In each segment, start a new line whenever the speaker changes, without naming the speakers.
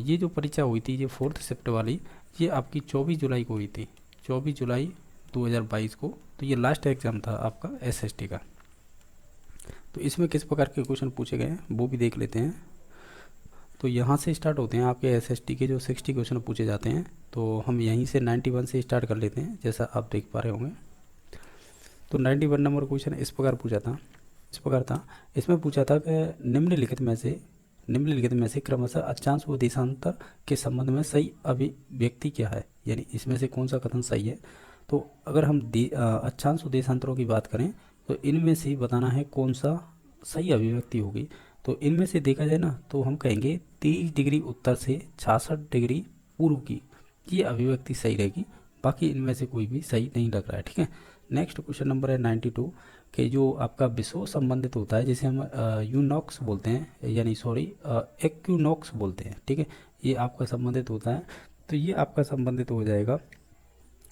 ये जो परीक्षा हुई थी, ये 4th शिफ्ट वाली, ये आपकी 24 जुलाई को हुई थी, 24 जुलाई 2022 को। तो ये लास्ट एग्ज़ाम था आपका एसएसटी का। तो इसमें किस प्रकार के क्वेश्चन पूछे गए हैं वो भी देख लेते हैं। तो यहाँ से स्टार्ट होते हैं आपके एसएसटी के जो 60 क्वेश्चन पूछे जाते हैं। तो हम यहीं से 91 से स्टार्ट कर लेते हैं, जैसा आप देख पा रहे होंगे। तो 91 नंबर क्वेश्चन इस प्रकार पूछा था, इस प्रकार था। इसमें पूछा था कि निम्नलिखित में से क्रमशः अक्षांश व देशांतर के संबंध में सही अभिव्यक्ति क्या है, यानी इसमें से कौन सा कथन सही है। तो अगर हम अक्षांश व देशांतरों की बात करें तो इनमें से बताना है कौन सा सही अभिव्यक्ति होगी। तो इनमें से देखा जाए ना तो हम कहेंगे 30 डिग्री उत्तर से 66 डिग्री पूर्व की ये अभिव्यक्ति सही रहेगी। बाकी इनमें से कोई भी सही नहीं लग रहा है, ठीक है। नेक्स्ट क्वेश्चन नंबर है 92 के जो आपका विषव संबंधित होता है, जिसे हम यूनॉक्स बोलते हैं, यानी सॉरी एक्यूनॉक्स बोलते हैं, ठीक है। ये आपका संबंधित होता है। तो ये आपका संबंधित हो जाएगा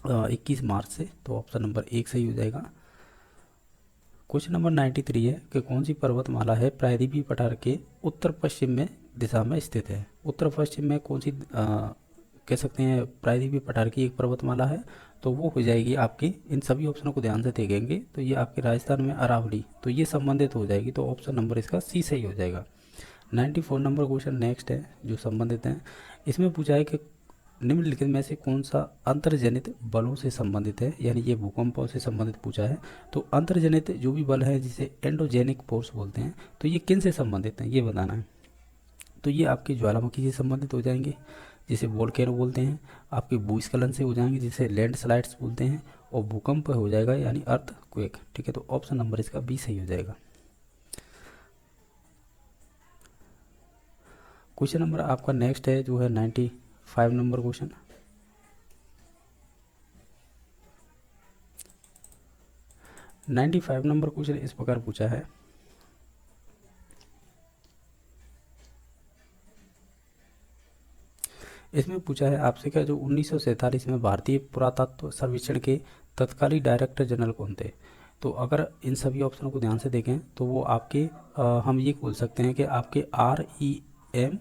21 मार्च से। तो ऑप्शन नंबर 1 सही हो जाएगा। क्वेश्चन नंबर 93 है कि कौन सी पर्वतमाला है प्रायद्वीपीय पठार के उत्तर पश्चिम में दिशा में स्थित है। उत्तर पश्चिम में कौन सी कह सकते हैं प्रायद्वीपीय पठार की एक पर्वतमाला है, तो वो हो जाएगी आपकी, इन सभी ऑप्शनों को ध्यान से देखेंगे तो ये आपके राजस्थान में अरावली, तो ये संबंधित हो जाएगी। तो ऑप्शन नंबर इसका सी सही हो जाएगा। 94 नंबर क्वेश्चन नेक्स्ट है जो संबंधित है। इसमें पूछा है कि निम्नलिखित में से कौन सा अंतर्जनित बलों से संबंधित है, यानी ये भूकंपों से संबंधित पूछा है। तो अंतर्जनित जो भी बल है जिसे एंडोजेनिक फोर्स बोलते हैं, तो ये किन से संबंधित हैं ये बताना है। तो ये आपके ज्वालामुखी से संबंधित हो जाएंगे जिसे वोल्केनो बोलते हैं, आपके भूस्खलन से हो जाएंगे जिसे लैंडस्लाइड्स बोलते हैं, और भूकंप हो जाएगा यानी अर्थक्वेक, ठीक है। तो ऑप्शन नंबर इसका बी सही हो जाएगा। क्वेश्चन नंबर आपका नेक्स्ट है जो है 95 नंबर क्वेश्चन। 95 नंबर क्वेश्चन इस प्रकार पूछा है, इसमें पूछा है आपसे क्या जो 1947 में भारतीय पुरातत्व सर्वेक्षण के तत्कालीन डायरेक्टर जनरल कौन थे। तो अगर इन सभी ऑप्शनों को ध्यान से देखें तो वो आपके हम ये बोल सकते हैं कि आपके आर ई एम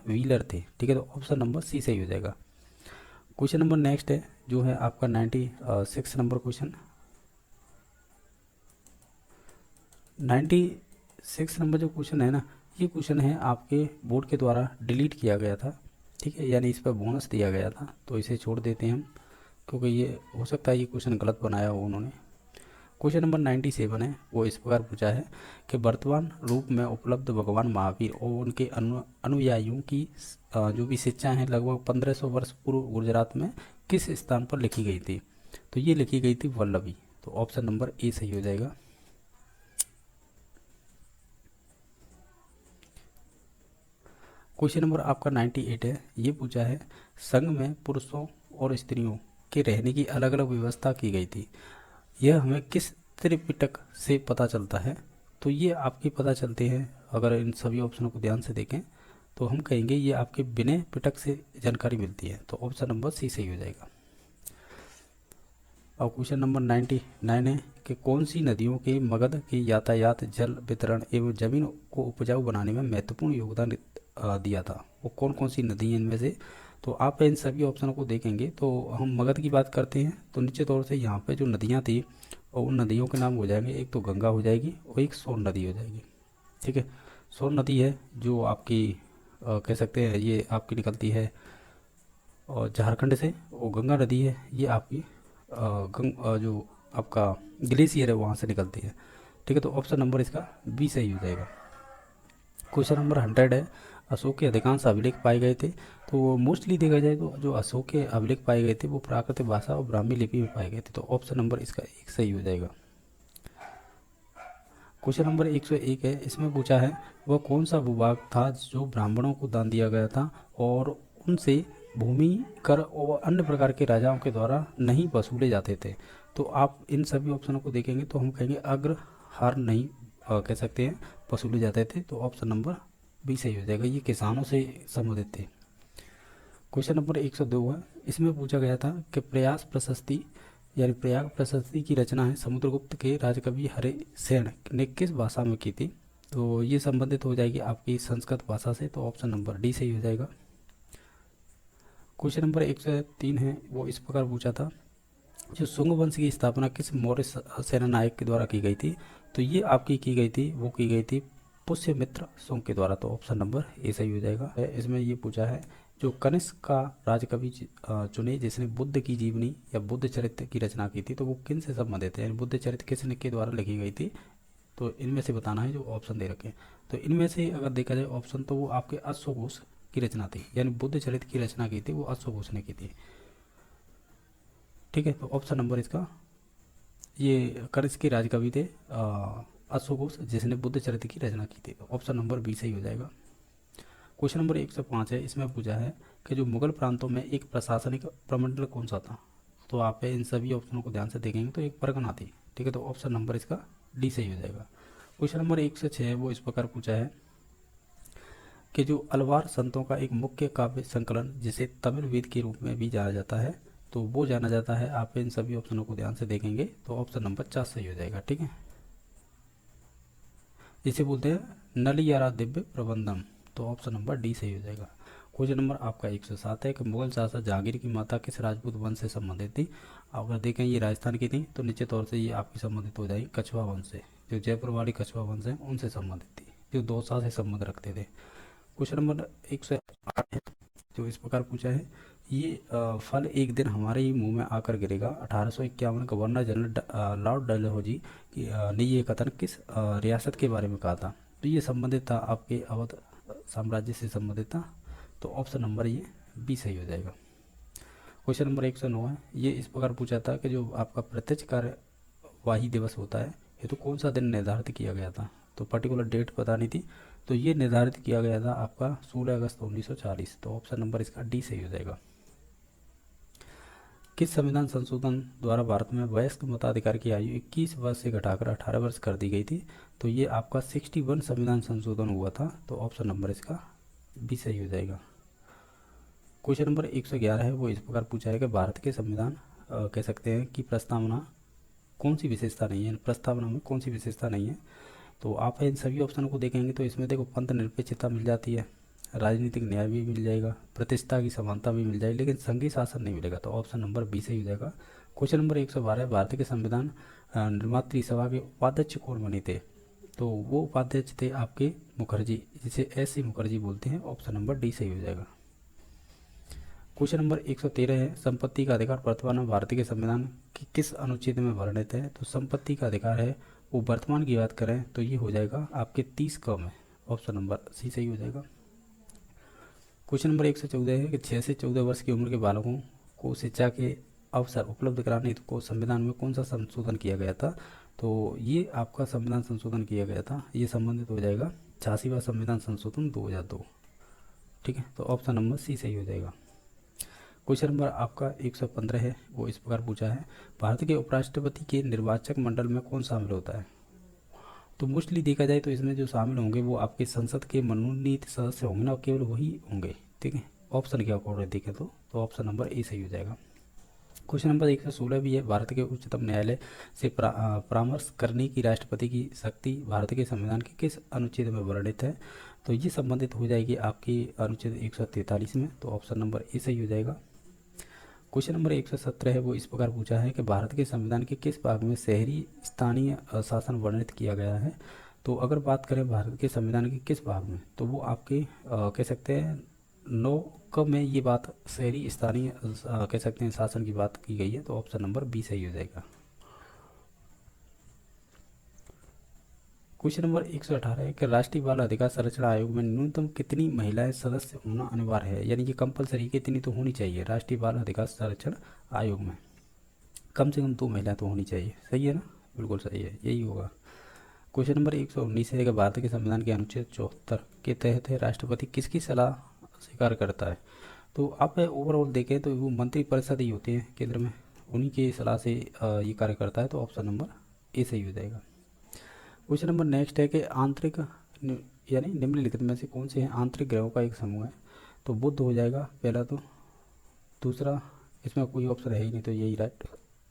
व्हीलर थे, ठीक है। तो ऑप्शन नंबर सी सही हो जाएगा। क्वेश्चन नंबर नेक्स्ट है जो है आपका 96 नंबर क्वेश्चन। 96 नंबर जो क्वेश्चन है ना, ये क्वेश्चन है आपके बोर्ड के द्वारा डिलीट किया गया था, ठीक है, यानी इस पर बोनस दिया गया था, तो इसे छोड़ देते हैं हम, क्योंकि ये हो सकता है ये क्वेश्चन गलत बनाया हो उन्होंने। क्वेश्चन नंबर 97 है, वो इस प्रकार पूछा है कि वर्तमान रूप में उपलब्ध भगवान महावीर और उनके अनुयायियों की जो भी शिक्षा है लगभग 1500 वर्ष पूर्व गुजरात में किस स्थान पर लिखी गई थी। तो ये लिखी गई थी वल्लभी। तो ऑप्शन नंबर ए सही हो जाएगा। क्वेश्चन नंबर आपका 98 है, ये पूछा है संघ में पुरुषों और स्त्रियों के रहने की अलग अलग व्यवस्था की गई थी, यह हमें किस त्रिपिटक से पता चलता है। तो ये आपके पता चलते हैं, अगर इन सभी ऑप्शनों को ध्यान से देखें तो हम कहेंगे ये आपके विनय पिटक से जानकारी मिलती है। तो ऑप्शन नंबर सी सही हो जाएगा। और क्वेश्चन नंबर 99 है कि कौन सी नदियों के मगध के यातायात, जल वितरण एवं जमीन को उपजाऊ बनाने में महत्वपूर्ण योगदान दिया था। वो कौन कौन सी नदी हैं इनमें से। तो आप इन सभी ऑप्शनों को देखेंगे तो हम मगध की बात करते हैं तो निश्चित तौर से यहाँ पे जो नदियाँ थी और उन नदियों के नाम हो जाएंगे, एक तो गंगा हो जाएगी और एक सोन नदी हो जाएगी, ठीक है। सोन नदी है जो आपकी कह सकते हैं ये आपकी निकलती है और झारखंड से, और गंगा नदी है ये आपकी जो आपका ग्लेशियर है वहाँ से निकलती है, ठीक है। तो ऑप्शन नंबर इसका बी सही हो जाएगा। क्वेश्चन नंबर 100 है, अशोक के अधिकांश अभिलेख पाए गए थे। तो मोस्टली देखा जाए तो जो अशोक के अभिलेख पाए गए थे वो प्राकृतिक भाषा और ब्राह्मी लिपि में पाए गए थे। तो ऑप्शन नंबर इसका एक सही हो जाएगा। क्वेश्चन नंबर 101 है, इसमें पूछा है वह कौन सा भूभाग था जो ब्राह्मणों को दान दिया गया था और उनसे भूमि कर और अन्य प्रकार के राजाओं के द्वारा नहीं वसूले जाते थे। तो आप इन सभी ऑप्शनों को देखेंगे तो हम कहेंगे अग्रहार नहीं कह सकते हैं वसूले जाते थे। तो ऑप्शन नंबर बी सही हो जाएगा, ये किसानों से संबंधित थे। क्वेश्चन नंबर 102 है, इसमें पूछा गया था कि प्रयास प्रशस्ति यानी प्रयाग प्रशस्ति की रचना है समुद्रगुप्त के राजकवि हरे सेन ने किस भाषा में की थी। तो ये संबंधित हो जाएगी आपकी संस्कृत भाषा से। तो ऑप्शन नंबर डी सही हो जाएगा। क्वेश्चन नंबर 103 है वो इस प्रकार पूछा था, जो शुंग वंश की स्थापना किस मौर्य सेना नायक के द्वारा की गई थी? तो ये आपकी की गई थी, वो की गई थी पुष्यमित्र शुंग के द्वारा। तो ऑप्शन नंबर ए सही हो जाएगा। इसमें ये पूछा है, जो कनिष्क का राजकवि चुने जिसने बुद्ध की जीवनी या बुद्ध चरित्र की रचना की थी, तो वो किन से संबंधित है, यानी बुद्ध चरित्र किसने के द्वारा लिखी गई थी? तो इनमें से बताना है जो ऑप्शन दे रखे हैं। तो इनमें से अगर देखा जाए ऑप्शन, तो वो आपके अश्वघोष की रचना थी, यानी बुद्ध चरित्र की रचना की थी वो अश्वघोष ने की थी। ठीक है, तो ऑप्शन नंबर इसका, ये कनिष्क के राजकवि थे अश्वघोष, जिसने बुद्ध चरित्र की रचना की थी। तो ऑप्शन नंबर बी सही हो जाएगा। क्वेश्चन नंबर 105 है, इसमें पूछा है कि जो मुगल प्रांतों में एक प्रशासनिक प्रमंडल कौन सा था? तो आप इन सभी ऑप्शनों को ध्यान से देखेंगे तो एक परगना थी। ठीक है, तो ऑप्शन नंबर इसका डी सही हो जाएगा। क्वेश्चन नंबर 106 है वो इस प्रकार पूछा है कि जो अलवार संतों का एक मुख्य काव्य संकलन जिसे तमिल वेद के रूप में भी जाना जाता है, तो वो जाना जाता है। आप इन सभी ऑप्शनों को ध्यान से देखेंगे तो ऑप्शन नंबर 4 सही हो जाएगा। ठीक है, इसे बोलते हैं नलियारा दिव्य प्रबंधम। तो ऑप्शन नंबर डी सही हो जाएगा। क्वेश्चन नंबर आपका 107 है कि मुगल शासक जहांगीर की माता किस राजपूत वंश से संबंधित थी? अगर देखें ये राजस्थान की थी, तो निश्चित तौर से ये आपकी संबंधित हो जाएगी कछवा वंश से। जो जयपुर वाली कछवा वंश है उनसे संबंधित थी, जो दौसा से संबंध रखते थे। क्वेश्चन नंबर 108 है जो इस प्रकार पूछा है, ये फल एक दिन हमारे ही मुंह में आकर गिरेगा। 1851 गवर्नर जनरल लॉर्ड डलहौजी ने ये कथन किस रियासत के बारे में कहा था? तो ये संबंधित था आपके अवध साम्राज्य से संबंधित था। तो ऑप्शन नंबर ये बी सही हो जाएगा। क्वेश्चन नंबर 109 है, ये इस प्रकार पूछा था कि जो आपका प्रत्यक्ष कार्यवाही दिवस होता है, ये तो कौन सा दिन निर्धारित किया गया था? तो पर्टिकुलर डेट बतानी थी, तो ये निर्धारित किया गया था आपका 16 अगस्त 1940। तो ऑप्शन नंबर इसका डी सही हो जाएगा। किस संविधान संशोधन द्वारा भारत में वयस्क मताधिकार की आयु 21 वर्ष से घटाकर 18 वर्ष कर दी गई थी? तो ये आपका 61 संविधान संशोधन हुआ था। तो ऑप्शन नंबर इसका बी सही हो जाएगा। क्वेश्चन नंबर 111 है वो इस प्रकार पूछा है कि भारत के संविधान कह सकते हैं कि प्रस्तावना कौन सी विशेषता नहीं है, प्रस्तावना में कौन सी विशेषता नहीं है? तो आप इन सभी ऑप्शनों को देखेंगे तो इसमें देखो पंथ निरपेक्षता मिल जाती है, राजनीतिक न्याय भी मिल जाएगा, प्रतिष्ठा की समानता भी मिल जाएगी, लेकिन संघीय शासन नहीं मिलेगा। तो ऑप्शन नंबर बी सही हो जाएगा। क्वेश्चन नंबर 112 भारत के संविधान निर्मात्री सभा के उपाध्यक्ष कौन बने थे? तो वो उपाध्यक्ष थे आपके मुखर्जी, जिसे एस.सी. मुखर्जी बोलते हैं। ऑप्शन नंबर डी सही हो जाएगा। क्वेश्चन नंबर 113 है, संपत्ति का अधिकार वर्तमान में भारतीय के संविधान की किस अनुच्छेद में वर्णित है? तो संपत्ति का अधिकार है वो वर्तमान की बात करें तो ये हो जाएगा आपके 30 क में। ऑप्शन नंबर सी सही हो जाएगा। क्वेश्चन नंबर 114 है कि 6 से 14 वर्ष की उम्र के बालकों को शिक्षा के अवसर उपलब्ध कराने हेतु को संविधान में कौन सा संशोधन किया गया था? तो ये आपका संविधान संशोधन किया गया था, ये संबंधित हो जाएगा 86वां संविधान संशोधन 2002। ठीक है, तो ऑप्शन नंबर सी सही हो जाएगा। क्वेश्चन नंबर आपका 115 है वो इस प्रकार पूछा है, भारत के उपराष्ट्रपति के निर्वाचक मंडल में कौन शामिल होता है? तो मोस्टली देखा जाए तो इसमें जो शामिल होंगे वो आपके संसद के मनोनीत सदस्य होंगे ना, केवल वही होंगे। ठीक है, ऑप्शन के अकॉर्डिंग देखें तो ऑप्शन नंबर ए सही हो जाएगा। क्वेश्चन नंबर 116 भी है, भारत के उच्चतम न्यायालय से परामर्श करने की राष्ट्रपति की शक्ति भारत के संविधान के किस अनुच्छेद में वर्णित है? तो ये संबंधित हो जाएगी आपकी अनुच्छेद 143 में। तो ऑप्शन नंबर ए सही हो जाएगा। क्वेश्चन नंबर 117 है वो इस प्रकार पूछा है कि भारत के संविधान के किस भाग में शहरी स्थानीय शासन वर्णित किया गया है? तो अगर बात करें भारत के संविधान के किस भाग में, तो वो आपके कह सकते हैं 9 क में ये बात शहरी स्थानीय कह सकते हैं शासन की बात की गई है। तो ऑप्शन नंबर बी सही हो जाएगा। क्वेश्चन नंबर 118 है कि राष्ट्रीय बाल अधिकार संरक्षण आयोग में न्यूनतम कितनी महिलाएं सदस्य होना अनिवार्य है? यानी कि कंपलसरी कितनी तो होनी चाहिए राष्ट्रीय बाल अधिकार संरक्षण आयोग में? कम से कम 2 महिलाएं तो होनी चाहिए। सही है ना? बिल्कुल सही है, यही होगा। क्वेश्चन नंबर 119 है कि भारत के संविधान के अनुच्छेद 74 के तहत राष्ट्रपति किसकी सलाह स्वीकार करता है? तो आप ओवरऑल देखें तो वो मंत्री परिषद ही होते हैं केंद्र में, उन्हीं की सलाह से ये कार्य करता है। तो ऑप्शन नंबर ए सही हो जाएगा। क्वेश्चन नंबर नेक्स्ट है कि आंतरिक यानी निम्नलिखित में से कौन से हैं आंतरिक ग्रहों का एक समूह है? तो बुध हो जाएगा पहला, तो दूसरा इसमें कोई ऑप्शन है ही नहीं, तो यही राइट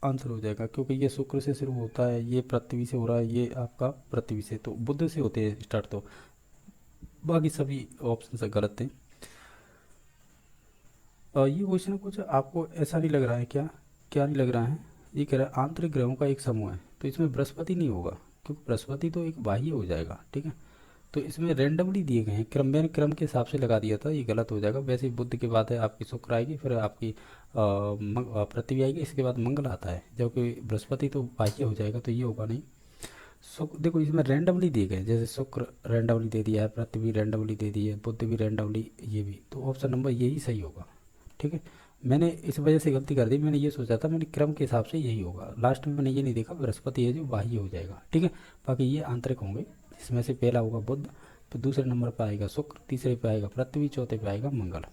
आंसर हो जाएगा, क्योंकि ये शुक्र से शुरू होता है, ये पृथ्वी से हो रहा है, ये आपका पृथ्वी से, तो बुध से होते हैं स्टार्ट। तो बाकी सभी ऑप्शन से गलत थे। ये क्वेश्चन कुछ आपको ऐसा नहीं लग रहा है क्या? क्या नहीं लग रहा है? ये कह रहा है आंतरिक ग्रहों का एक समूह है, तो इसमें बृहस्पति नहीं होगा, क्योंकि बृहस्पति तो एक बाह्य हो जाएगा, ठीक है। तो इसमें रैंडमली दिए गए हैं, क्रम मैंने क्रम के हिसाब से लगा दिया था, ये गलत हो जाएगा। वैसे ही बुध के बाद है आपकी शुक्र आएगी, फिर आपकी पृथ्वी आएगी, इसके बाद मंगल आता है, जबकि बृहस्पति तो बाह्य हो जाएगा, तो ये होगा नहीं। शुक्र देखो इसमें रैंडमली दिए गए हैं, जैसे शुक्र रैंडमली दे दिया है, पृथ्वी रैंडमली दे दी है, बुध भी रैंडमली, ये भी, तो ऑप्शन नंबर यही सही होगा, ठीक है। मैंने इस वजह से गलती कर दी, मैंने ये सोचा था, मैंने क्रम के हिसाब से यही होगा, लास्ट में मैंने ये नहीं देखा बृहस्पति है जो बाह्य हो जाएगा, ठीक है। बाकी ये आंतरिक होंगे, जिसमें से पहला होगा बुध, फिर दूसरे नंबर पर आएगा शुक्र, तीसरे पे आएगा पृथ्वी, चौथे पे आएगा मंगल,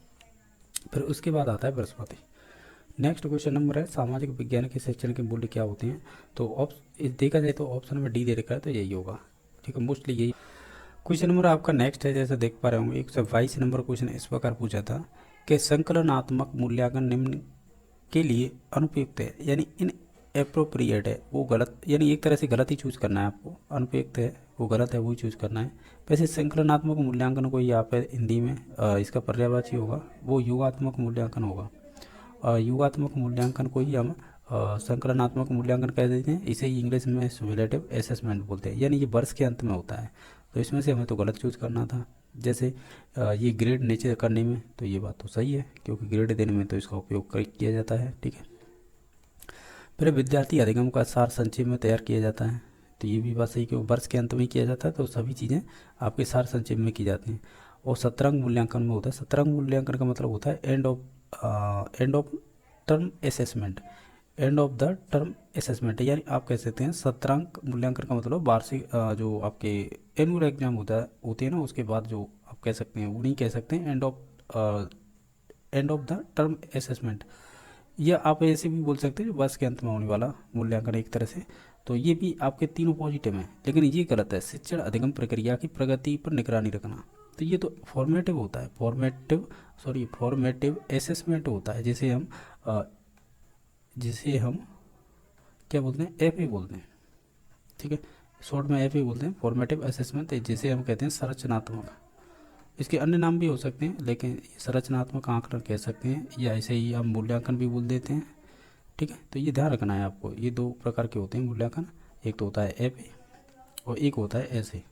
फिर उसके बाद आता है बृहस्पति। नेक्स्ट क्वेश्चन नंबर है सामाजिक विज्ञान के शिक्षण के मूल्य क्या होते हैं? तो देखा जाए तो ऑप्शन में डी दे रखा है, तो यही होगा, ठीक है, मोस्टली यही। क्वेश्चन नंबर आपका नेक्स्ट है, जैसे देख पा रहे होंगे 122 नंबर क्वेश्चन इस प्रकार पूछा था कि संकलनात्मक मूल्यांकन निम्न के लिए अनुपयुक्त है, यानी इन अप्रोप्रिएट है, वो गलत, यानी एक तरह से गलत ही चूज करना है आपको, अनुपयुक्त है वो गलत है, वो ही चूज करना है। वैसे संकलनात्मक मूल्यांकन को यहाँ पे हिंदी में इसका पर्यायवाची होगा, वो योगात्मक मूल्यांकन होगा। योगात्मक मूल्यांकन को ही हम संकलनात्मक मूल्यांकन कह देते हैं, इसे ही इंग्लिश में सुमेलेटिव असेसमेंट बोलते हैं, यानी ये वर्ष के अंत में होता है। तो इसमें से हमें तो गलत चूज करना था, जैसे ये ग्रेड नीचे करने में, तो ये बात तो सही है, क्योंकि ग्रेड देने में तो इसका उपयोग किया जाता है, ठीक है। फिर विद्यार्थी अधिगम का सार संक्षेप में तैयार किया जाता है, तो ये भी बात सही, क्योंकि वर्ष के अंत में किया जाता है, तो सभी चीज़ें आपके सार संक्षेप में की जाती हैं। और शतरंग मूल्यांकन में होता है, शतरंग मूल्यांकन का मतलब होता है end of term assessment, end of the term assessment, यानी आप कह सकते हैं शतरंग मूल्यांकन का मतलब वार्षिक जो आपके एनुअल एग्जाम होते हैं ना, उसके बाद जो आप कह सकते हैं, वो नहीं कह सकते हैं end of the term assessment, या आप ऐसे भी बोल सकते हैं वर्ष के अंत में होने वाला मूल्यांकन एक तरह से। तो ये भी आपके तीनों पॉजिटिव हैं, लेकिन ये गलत है, शिक्षण अधिगम प्रक्रिया की प्रगति पर निगरानी रखना, तो ये तो फॉर्मेटिव होता है, फॉर्मेटिव असेसमेंट होता है, जिसे हम क्या बोलते हैं, एफ बोलते हैं, ठीक है, शॉर्ट में एफ बोलते हैं, फॉर्मेटिव असेसमेंट, जिसे हम कहते हैं संरचनात्मक। इसके अन्य नाम भी हो सकते हैं, लेकिन संरचनात्मक आंकलन कह सकते हैं, या ऐसे ही हम मूल्यांकन भी बोल देते हैं, ठीक है। तो ये ध्यान रखना है आपको, ये दो प्रकार के होते हैं मूल्यांकन, एक तो होता है एफ और एक होता है ऐसे,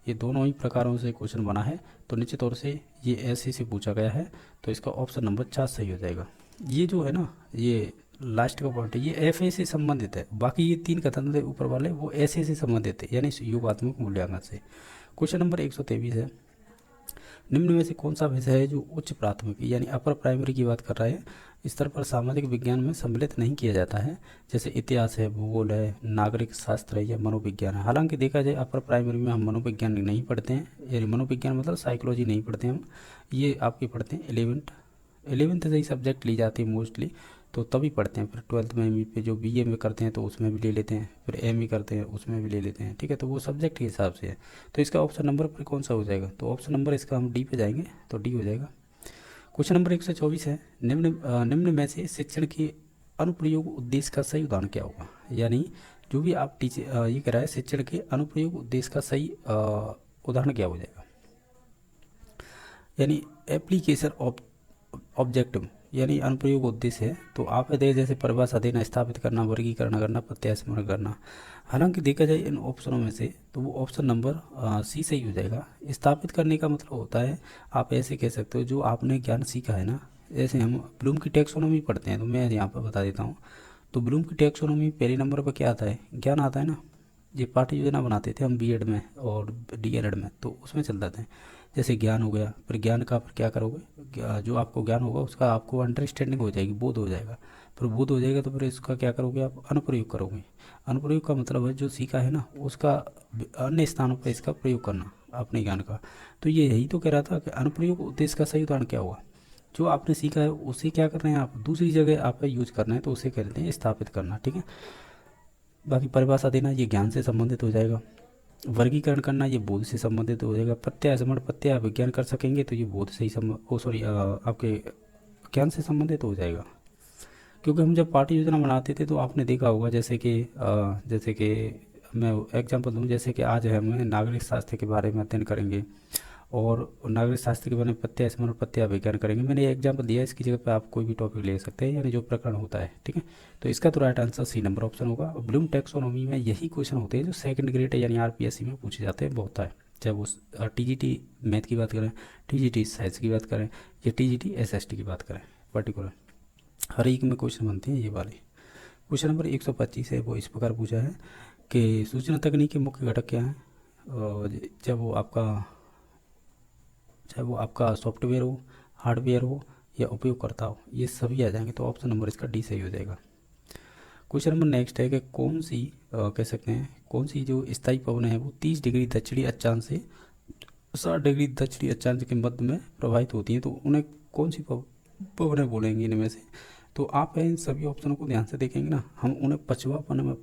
ये दोनों ही प्रकारों से क्वेश्चन बना है, तो निश्चित तौर से ये ऐसे से पूछा गया है, तो इसका ऑप्शन नंबर 4 सही हो जाएगा। ये जो है ना, ये लास्ट का पॉइंट है, ये एफ से संबंधित है, बाकी ये तीन कथन थे ऊपर वाले, वो ऐसे से संबंधित है, यानी योगात्मक मूल्यांकन से। क्वेश्चन नंबर 123 है, निम्न में से कौन सा विषय है जो उच्च प्राथमिक यानी अपर प्राइमरी की बात कर रहा है स्तर पर सामाजिक विज्ञान में सम्मिलित नहीं किया जाता है, जैसे इतिहास है, भूगोल है, नागरिक शास्त्र है, या मनोविज्ञान है। हालांकि देखा जाए अपर प्राइमरी में हम मनोविज्ञान नहीं पढ़ते हैं, यानी मनोविज्ञान मतलब साइकोलॉजी नहीं पढ़ते हम, ये आपके पढ़ते हैं 11th से ही सब्जेक्ट ली जाती है मोस्टली, तो तभी पढ़ते हैं। फिर 12th में एम पे जो बीए में करते हैं तो उसमें भी ले लेते हैं, फिर एमई करते हैं उसमें भी ले लेते हैं, ठीक है, तो वो सब्जेक्ट के हिसाब से है। तो इसका ऑप्शन नंबर पर कौन सा हो जाएगा? तो ऑप्शन नंबर इसका हम डी पे जाएंगे, तो डी हो जाएगा। क्वेश्चन नंबर 124 है, निम्न में से शिक्षण के अनुप्रयोग उद्देश्य का सही उदाहरण क्या होगा? यानी जो भी आप टीचर ये कह रहा है, शिक्षण के अनुप्रयोग उद्देश्य का सही उदाहरण क्या हो जाएगा? यानी एप्लीकेशन ऑब्जेक्टिव, यानी अनुप्रयोग उद्देश्य है, तो आप जैसे परिभाषा देना, स्थापित करना, वर्गीकरण करना, प्रत्यास्मरण करना। हालांकि देखा जाए इन ऑप्शनों में से तो वो ऑप्शन नंबर सी सही हो जाएगा। स्थापित करने का मतलब होता है, आप ऐसे कह सकते हो जो आपने ज्ञान सीखा है ना, जैसे हम ब्लूम की टैक्सोनॉमी पढ़ते हैं, तो मैं यहाँ पर बता देता हूँ। तो ब्लूम की टैक्सोनॉमी पहले नंबर पर क्या आता है? ज्ञान आता है ना। ये पाठ्य योजना बनाते थे हम बीएड में और डीएलएड में, तो उसमें चलता था। जैसे ज्ञान हो गया, फिर ज्ञान का फिर क्या करोगे, जो आपको ज्ञान होगा उसका आपको अंडरस्टैंडिंग हो जाएगी, बोध हो जाएगा। फिर बोध हो जाएगा तो फिर इसका क्या करोगे आप? अनुप्रयोग करोगे। अनुप्रयोग का मतलब है जो सीखा है ना उसका अन्य स्थानों पर इसका प्रयोग करना अपने ज्ञान का। तो ये यही तो कह रहा था कि अनुप्रयोग उद्देश्य का सही उदाहरण क्या हुआ? जो आपने सीखा है उसे क्या कर रहे हैं आप, दूसरी जगह आप यूज करना है, तो उसे कहते हैं स्थापित करना, ठीक है। बाकी परिभाषा देना ये ज्ञान से संबंधित हो जाएगा, वर्गीकरण करना ये बोध से संबंधित हो जाएगा, प्रत्यास्मरण प्रत्यय विज्ञान कर सकेंगे तो ये बोध से ही आपके ज्ञान से संबंधित हो जाएगा। क्योंकि हम जब पाठ्य योजना बनाते थे तो आपने देखा होगा, जैसे कि मैं एग्जांपल दूं, जैसे कि आज हम नागरिक शास्त्र के बारे में अध्ययन करेंगे और नागरिक शास्त्र के बारे में प्रत्यय स्मरण प्रत्यय विज्ञान करेंगे। मैंने ये एग्जाम्पल दिया है, इसकी जगह पे आप कोई भी टॉपिक ले सकते हैं, यानी जो प्रकरण होता है, ठीक है। तो इसका तो right answer C number option होगा। और ब्लूम टैक्सोनॉमी में यही क्वेश्चन होते हैं जो सेकंड ग्रेड यानी आरपीएससी में पूछे जाते हैं बहुत है, चाहे वो टीजीटी मैथ की बात करें, टीजीटी साइंस की बात करें, या टीजीटी एसएसटी की बात करें, पर्टिकुलर हर एक में क्वेश्चन बनते हैं ये वाले। क्वेश्चन नंबर 125 है, वो इस प्रकार पूछा है कि सूचना तकनीक के मुख्य घटक क्या हैं। जब वो आपका चाहे वो आपका सॉफ्टवेयर हो, हार्डवेयर हो, या उपयोगकर्ता हो, ये सभी आ जाएंगे। तो ऑप्शन नंबर इसका डी सही हो जाएगा। क्वेश्चन नंबर नेक्स्ट है कि कौन सी कह सकते हैं कौन सी जो स्थायी पवन है वो 30 डिग्री दक्षिणी अक्षांश से 60 डिग्री दक्षिणी अक्षांश के मध्य में प्रभावित होती हैं। तो उन्हें कौन सी पवनें बोलेंगे इनमें से। तो आप इन सभी ऑप्शनों को ध्यान से देखेंगे ना, हम उन्हें पछुआ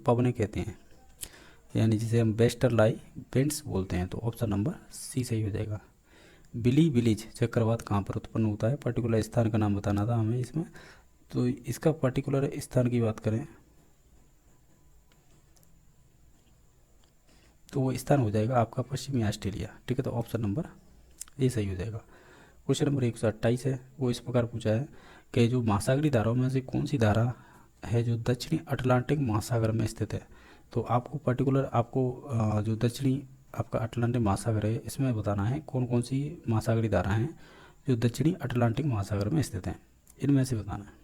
पवनें कहते हैं, यानी जिसे हम वेस्टरलाई विंड्स बोलते हैं। तो ऑप्शन नंबर सी सही हो जाएगा। बिली विलेज चक्रवात कहाँ पर उत्पन्न होता है, पर्टिकुलर स्थान का नाम बताना था हमें इसमें। तो इसका पर्टिकुलर स्थान की बात करें तो वो स्थान हो जाएगा आपका पश्चिमी ऑस्ट्रेलिया, ठीक है। तो ऑप्शन नंबर ए सही हो जाएगा। क्वेश्चन नंबर 128 है, वो इस प्रकार पूछा है कि जो महासागरीय धाराओं में से कौन सी धारा है जो दक्षिणी अटलांटिक महासागर में स्थित है। तो आपको पर्टिकुलर जो दक्षिणी आपका अटलांटिक महासागर है इसमें बताना है कौन कौन सी महासागरीय धारा हैं जो दक्षिणी अटलांटिक महासागर में स्थित हैं, इनमें से बताना है।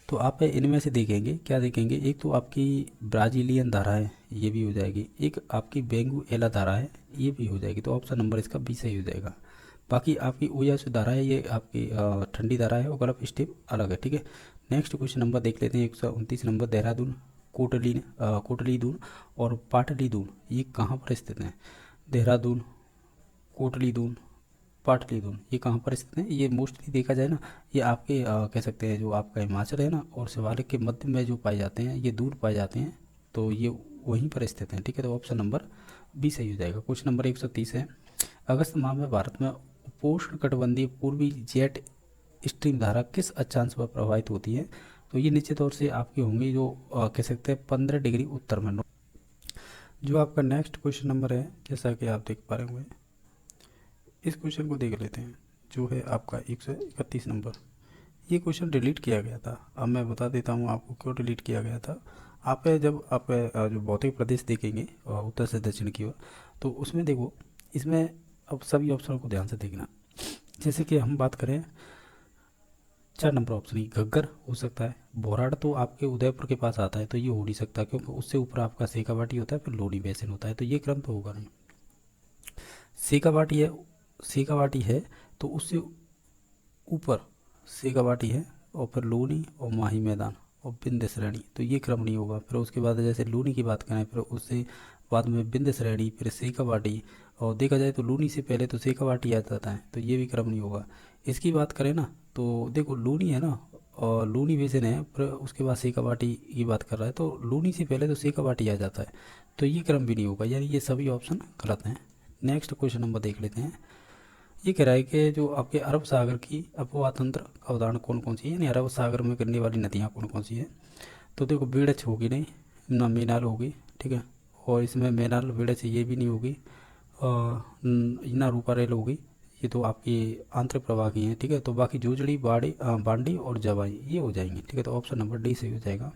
तो आप इनमें से देखेंगे, क्या देखेंगे, एक तो आपकी ब्राज़ीलियन धारा है, ये भी हो जाएगी। एक आपकी वेनेजुएला धारा है, ये भी हो जाएगी। तो ऑप्शन नंबर इसका बी सही हो जाएगा। बाकी आपकी ओयासू धारा है, ये आपकी ठंडी धारा है, और गल्फ स्ट्रीम अलग है, ठीक है। नेक्स्ट क्वेश्चन नंबर देख लेते हैं 129 नंबर। देहरादून, कोटलीदून और पाटलीदून ये कहाँ पर स्थित हैं। देहरादून, कोटलीदून, पाटलीदून ये कहाँ पर स्थित हैं। ये मोस्टली देखा जाए ना, ये आपके कह सकते हैं जो आपका हिमाचल है ना और शिवालिक के मध्य में जो पाए जाते हैं, ये दूर पाए जाते हैं, तो ये वहीं पर स्थित हैं, ठीक है। तो ऑप्शन नंबर बी सही हो जाएगा। क्वेश्चन नंबर 130 है, अगस्त माह में भारत में उपोष्ण कटिबंधीय पूर्वी जेट स्ट्रीम धारा किस अक्षांश पर प्रभावित होती है। तो ये निश्चित तौर से आपकी होंगी जो कह सकते हैं 15 डिग्री उत्तर में। जो आपका नेक्स्ट क्वेश्चन नंबर है, जैसा कि आप देख पा रहे होंगे, इस क्वेश्चन को देख लेते हैं, जो है आपका 131 नंबर। ये क्वेश्चन डिलीट किया गया था। अब मैं बता देता हूँ आपको क्यों डिलीट किया गया था। जब आप जो भौतिक प्रदेश देखेंगे उत्तर से दक्षिण की ओर, तो उसमें देखो, इसमें अब सभी ऑप्शनों को ध्यान से देखना। जैसे कि हम बात करें 4 नंबर ऑप्शन, ही घग्गर हो सकता है। बोराड़ तो आपके उदयपुर के पास आता है, तो ये हो नहीं सकता, क्योंकि उससे ऊपर आपका सेकावाटी होता है, फिर लोनी बेसिन होता है, तो ये क्रम तो होगा नहीं। सेकावाटी है तो उससे ऊपर सेकावाटी है, और फिर लूनी और माही मैदान और विंध्य श्रेणी, तो ये क्रम नहीं होगा। फिर उसके बाद जैसे लूनी की बात करें, फिर उससे बाद में विंध्य श्रेणी, फिर सेकावाटी, और देखा जाए तो लूनी से पहले तो सेकावाटी आ जाता है, तो ये भी क्रम नहीं होगा। इसकी बात करें ना, तो देखो लूनी है ना, और लूनी बेसिन है, फिर उसके बाद सेकावाटी की बात कर रहा है, तो लूनी से पहले तो सेकावाटी आ जाता है, तो ये क्रम भी नहीं होगा, यानी ये सभी ऑप्शन गलत हैं। नेक्स्ट क्वेश्चन नंबर देख लेते हैं। ये कह रहा है कि जो आपके अरब सागर की अपवाह तंत्र का उदाहरण कौन कौन सी है, यानी अरब सागर में गिरने वाली नदियाँ कौन कौन सी है। तो देखो बेड़च होगी नहीं, ना मेनाल होगी, ठीक है, और इसमें मेनाल बेड़च ये भी नहीं होगी, और ना रूपारेल होगी, ये तो आपकी आंतरिक प्रवाह की हैं, ठीक है। तो बाकी जोजड़ी, बांडी और जवाई ये हो जाएंगे, ठीक है। तो ऑप्शन नंबर डी सही हो जाएगा।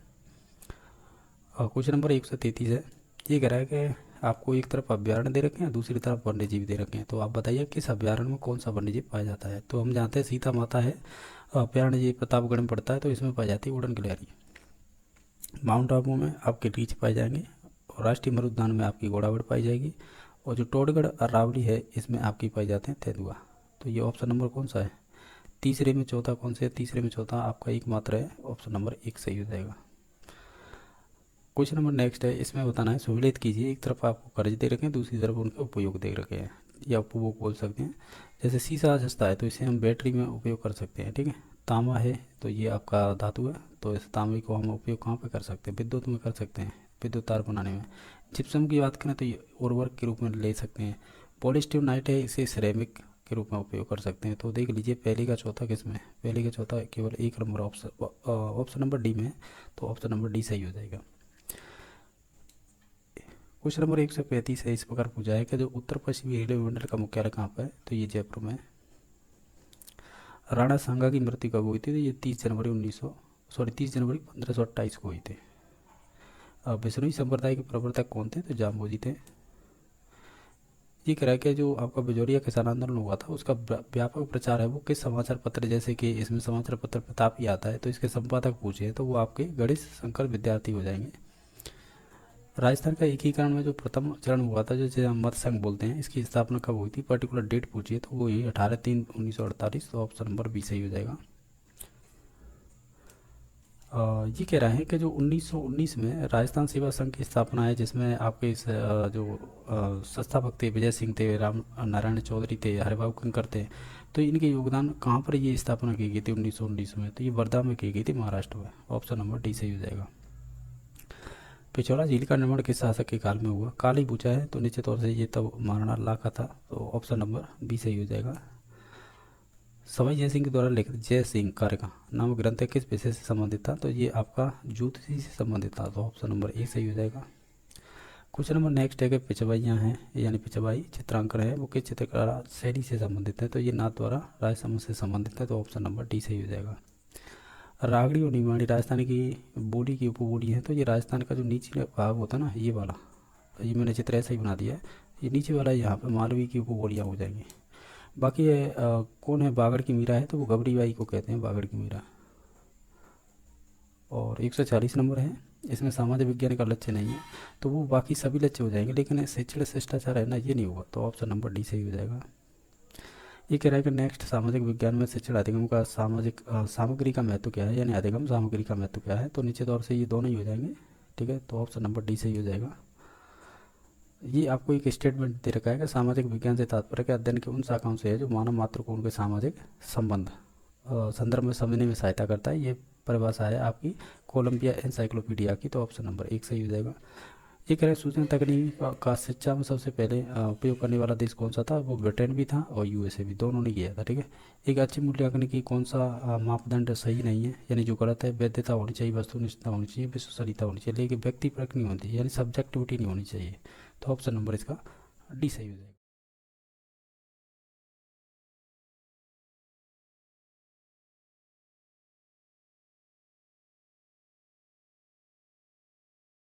क्वेश्चन नंबर 133 है, ये कह रहा है कि आपको एक तरफ अभ्यारण्य दे रखे हैं, दूसरी तरफ वन्यजीव दे रखे हैं, तो आप बताइए किस अभ्यारण्य में कौन सा वन्यजीव पाया जाता है। तो हम जानते हैं सीता माता है, अभ्यारण्य ये प्रतापगढ़ में पड़ता है, तो इसमें पाई जाती है उड़न गिलहरी। माउंट आबू में आपके रीछ पाए जाएंगे, और राष्ट्रीय मरुद्यान में आपकी घोड़ावड़ पाई जाएगी, और जो टोडगढ़ अरावली है इसमें आपकी पाई जाते हैं तेंदुआ। तो ये ऑप्शन नंबर कौन सा है, तीसरे में चौथा कौन सा है, तीसरे में चौथा आपका एकमात्र है, ऑप्शन नंबर 1 सही हो जाएगा। क्वेश्चन नंबर नेक्स्ट है, इसमें बताना है सुविलित कीजिए, एक तरफ आपको कर्ज दे रखे हैं, दूसरी तरफ उनके उपयोग दे रखे हैं, या उपभोग बोल सकते हैं। जैसे शीशा सस्ता है, तो इसे हम बैटरी में उपयोग कर सकते हैं, ठीक है। तांबा है, तो ये आपका धातु है, तो इस तांबे को हम उपयोग कहाँ पे कर सकते हैं, विद्युत में कर सकते हैं, विद्युत तार बनाने में। जिप्सम की बात करें तो ये उर्वरक के रूप में ले सकते हैं। पॉलीस्टिवनाइट है, इसे सिरेमिक के रूप में उपयोग कर सकते हैं। तो देख लीजिए पहले का चौथा किसमें, पहले का चौथा केवल एक नंबर ऑप्शन नंबर डी में है, तो ऑप्शन नंबर डी सही हो जाएगा। क्वेश्चन नंबर 135 है, इस प्रकार पूछा है कि जो उत्तर पश्चिमी रेलवे मंडल का मुख्यालय कहाँ पर है, तो ये जयपुर में है। राणा सांगा की मृत्यु कब हुई थी, तो ये 30 जनवरी 1528 को हुई थी। बिश्नोई संप्रदाय के प्रवर्तक कौन थे, तो जाम्बोजी थे। ये कह रहा है कि जो आपका बिजोरिया किसान आंदोलन हुआ था उसका व्यापक प्रचार है वो किस समाचार पत्र, जैसे कि इसमें समाचार पत्र प्रताप ही आता है, तो इसके संपादक पूछे हैं तो वो आपके गणेश शंकर विद्यार्थी हो जाएंगे। राजस्थान का एकीकरण में जो प्रथम चरण हुआ था, जो मत संघ बोलते हैं, इसकी स्थापना कब हुई थी, पर्टिकुलर डेट पूछिए तो वो ये 18/3/1948, तो ऑप्शन नंबर बी सही हो जाएगा। ये कह रहा है कि जो 1919 में राजस्थान सेवा संघ की स्थापना है, जिसमें आपके इस जो संस्थापक थे विजय सिंह थे, राम नारायण चौधरी थे, हरिभाऊ कंकर थे, तो इनके योगदान कहाँ पर ये स्थापना की गई थी 1919 में, तो ये वर्धा में की गई थी, महाराष्ट्र में। ऑप्शन नंबर डी सही हो जाएगा। पिछौला झील का निर्माण किस शासक के काल में हुआ, काल ही पूछा है, तो निश्चित तौर से ये तब महाराणा ला का था, तो ऑप्शन नंबर बी सही हो जाएगा। सवाई जय सिंह के द्वारा लिखित जय सिंह कार्य का नामक ग्रंथ किस विषय से संबंधित था, तो ये आपका ज्योतिषी से संबंधित था, तो ऑप्शन नंबर ए सही हो जाएगा। क्वेश्चन नंबर नेक्स्ट है कि पिछवाइयाँ हैं, यानी पिछवाई चित्रांकन है वो किस चित्रकला शैली से संबंधित है, तो ये नाथ द्वारा राजसमंद से संबंधित है, तो ऑप्शन नंबर डी सही हो जाएगा। रागड़ी और निमाड़ी राजस्थान की बोली की उपबोली है, तो ये राजस्थान का जो नीचे भाग होता है ना, ये वाला, ये मैंने चित्र ऐसा ही बना दिया है, ये नीचे वाला यहाँ पे मालवी की उपबोलियाँ हो जाएंगी। बाकी ये कौन है बागड़ की मीरा है, तो वो गबरी बाई को कहते हैं बागड़ की मीरा। और 140 नंबर है, इसमें सामाजिक विज्ञान का लक्ष्य नहीं है, तो वो बाकी सभी लक्ष्य हो जाएंगे, लेकिन शिक्षण शिष्टाचार है ना, ये नहीं होगा, तो ऑप्शन नंबर डी सही हो जाएगा। ये कह रहा है कि नेक्स्ट सामाजिक विज्ञान में शिक्षण अधिगम का सामाजिक सामग्री का महत्व क्या है, यानी अधिगम सामग्री का महत्व क्या है, तो निश्चित तौर से ये दोनों ही हो जाएंगे, ठीक है, तो ऑप्शन नंबर डी सही हो जाएगा। ये आपको एक स्टेटमेंट दे रखा है कि सामाजिक विज्ञान से तात्पर्य के अध्ययन के उन शाखाओं से है जो मानव मात्र को उनके सामाजिक संबंध संदर्भ में समझने में सहायता करता है। ये परिभाषा है आपकी कोलंबिया एनसाइक्लोपीडिया की, तो ऑप्शन नंबर एक सही हो जाएगा। ये कह रहे हैं सूचना तकनीक का शिक्षा में सबसे पहले उपयोग करने वाला देश कौन सा था, वो ब्रिटेन भी था और यूएसए भी, दोनों ने किया था, ठीक है। एक अच्छी मूल्यांकन की कौन सा मापदंड सही नहीं है, यानी जो गलत है, वैधता होनी चाहिए, वस्तुनिष्ठता होनी चाहिए, विश्वसनीयता होनी चाहिए, लेकिन व्यक्तिपरक नहीं होनी चाहिए, यानी सब्जेक्टिविटी नहीं होनी चाहिए, तो ऑप्शन नंबर इसका डी सही हो जाएगा।